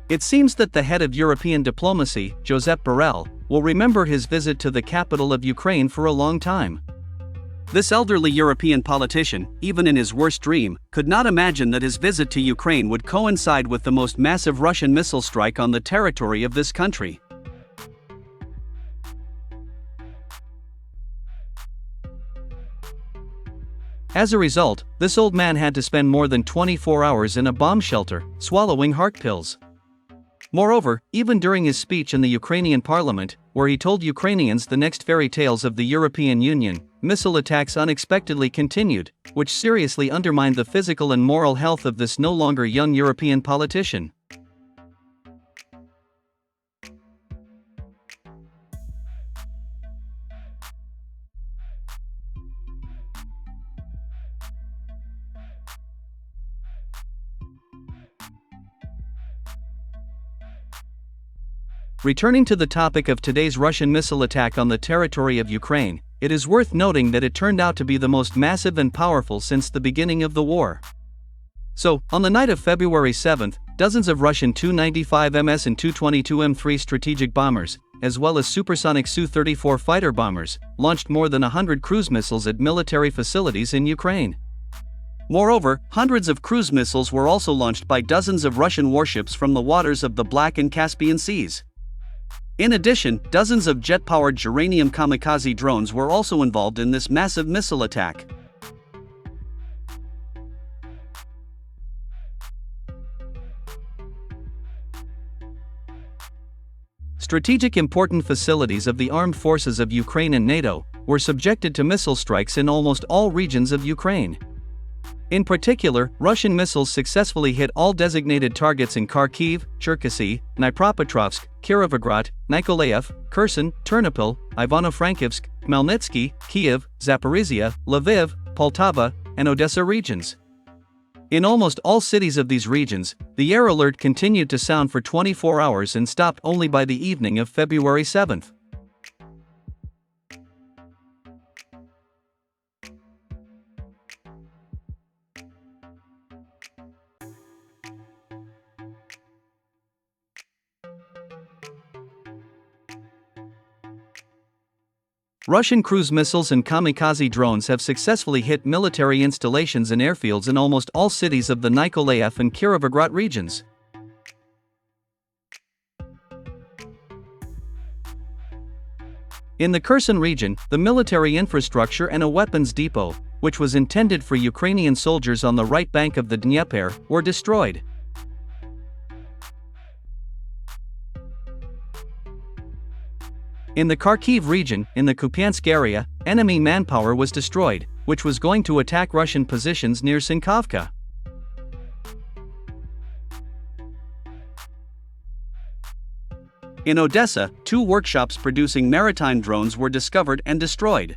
It seems that the head of European diplomacy, Josep Borrell, will remember his visit to the capital of Ukraine for a long time. This elderly European politician, even in his worst dream, could not imagine that his visit to Ukraine would coincide with the most massive Russian missile strike on the territory of this country. As a result, this old man had to spend more than 24 hours in a bomb shelter, swallowing heart pills. Moreover, even during his speech in the Ukrainian parliament, where he told Ukrainians the next fairy tales of the European Union, missile attacks unexpectedly continued, which seriously undermined the physical and moral health of this no longer young European politician. Returning to the topic of today's Russian missile attack on the territory of Ukraine, it is worth noting that it turned out to be the most massive and powerful since the beginning of the war. So, on the night of February 7th, dozens of Russian Tu-95MS and Tu-22M3 strategic bombers, as well as supersonic Su-34 fighter bombers, launched more than 100 cruise missiles at military facilities in Ukraine. Moreover, hundreds of cruise missiles were also launched by dozens of Russian warships from the waters of the Black and Caspian Seas. In addition, dozens of jet-powered Geranium kamikaze drones were also involved in this massive missile attack. Strategic important facilities of the armed forces of Ukraine and NATO were subjected to missile strikes in almost all regions of Ukraine. In particular, Russian missiles successfully hit all designated targets in Kharkiv, Cherkasy, Dnipropetrovsk, Kirovograd, Nikolaev, Kherson, Ternopil, Ivano-Frankivsk, Khmelnytsky, Kiev, Zaporizhia, Lviv, Poltava, and Odessa regions. In almost all cities of these regions, the air alert continued to sound for 24 hours and stopped only by the evening of February 7th. Russian cruise missiles and kamikaze drones have successfully hit military installations and airfields in almost all cities of the Nikolaev and Kirovograd regions. In the Kherson region, the military infrastructure and a weapons depot, which was intended for Ukrainian soldiers on the right bank of the Dnieper, were destroyed. In the Kharkiv region, in the Kupiansk area, enemy manpower was destroyed, which was going to attack Russian positions near Sinkovka. In Odessa, 2 workshops producing maritime drones were discovered and destroyed.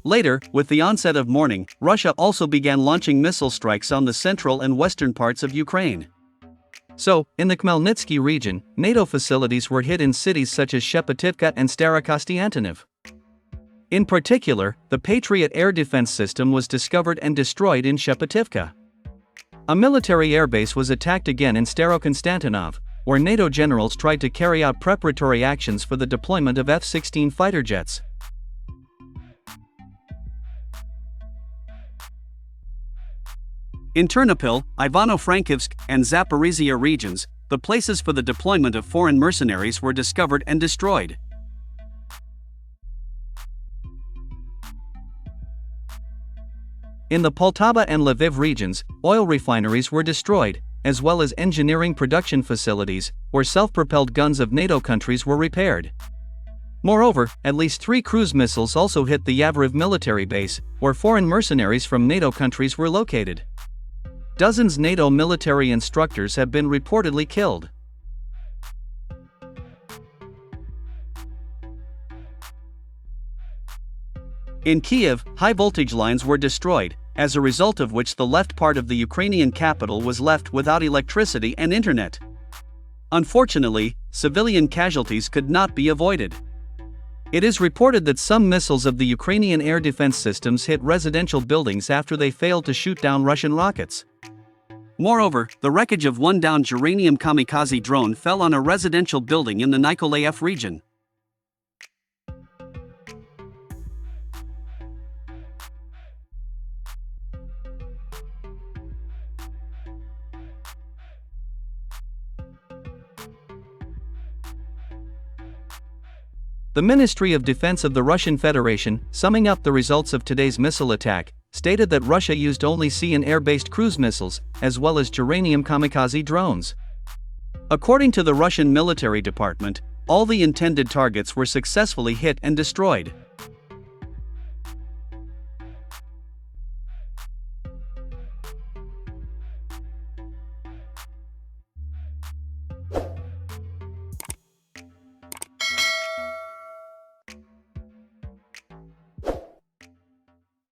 Later, with the onset of morning, Russia also began launching missile strikes on the central and western parts of Ukraine. So, in the Khmelnytsky region, NATO facilities were hit in cities such as Shepativka and Starokostiantynov. In particular, the Patriot air defense system was discovered and destroyed in Shepativka. A military airbase was attacked again in Starokonstantinov, where NATO generals tried to carry out preparatory actions for the deployment of F-16 fighter jets. In Ternopil, Ivano-Frankivsk, and Zaporizhia regions, the places for the deployment of foreign mercenaries were discovered and destroyed. In the Poltava and Lviv regions, oil refineries were destroyed, as well as engineering production facilities, where self-propelled guns of NATO countries were repaired. Moreover, at least 3 cruise missiles also hit the Yavoriv military base, where foreign mercenaries from NATO countries were located. Dozens NATO military instructors have been reportedly killed. In Kiev, high-voltage lines were destroyed, as a result of which the left part of the Ukrainian capital was left without electricity and internet. Unfortunately, civilian casualties could not be avoided. It is reported that some missiles of the Ukrainian air defense systems hit residential buildings after they failed to shoot down Russian rockets. Moreover, the wreckage of one downed Geranium kamikaze drone fell on a residential building in the Nikolaev region. The Ministry of Defense of the Russian Federation, summing up the results of today's missile attack, stated that Russia used only sea and air-based cruise missiles, as well as Geranium kamikaze drones. According to the Russian military department, all the intended targets were successfully hit and destroyed.